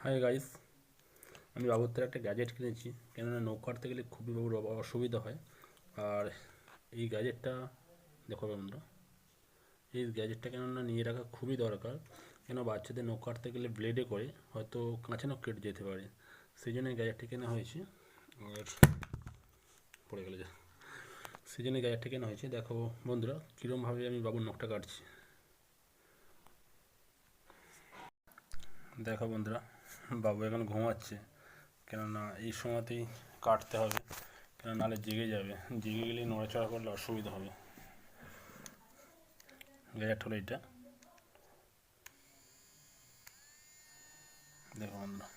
Hi guys, আমি বাবুর থেকে একটা গ্যাজেট কিনেছি। কেননা নৌকা কাটতে গেলে খুবই বাবুর অসুবিধা হয়। আর এই গ্যাজেটটা দেখো বন্ধুরা, এই গ্যাজেটটা কেননা নিয়ে রাখা খুবই দরকার। কেন বাচ্চাদের নৌকা কাটতে গেলে ব্লেডে করে হয়তো কাঁচা নখ কেটে যেতে পারে। সেই জন্য এই গ্যাজেটটা কেনা হয়েছে। আর পড়ে গেলে যা, সেই জন্য গ্যাজেটটা কেনা হয়েছে। দেখো বন্ধুরা, কীরমভাবে আমি বাবুর নখটা কাটছি। দেখো বন্ধুরা, বাবু এখন ঘুমাচ্ছে। কেননা এই সময়তেই কাটতে হবে, কেন নাহলে জেগে যাবে। জেগে গেলে নড়াচড়া করলে অসুবিধা হবে। গ্যাজেট হলো এটা, দেখো বন্ধুরা।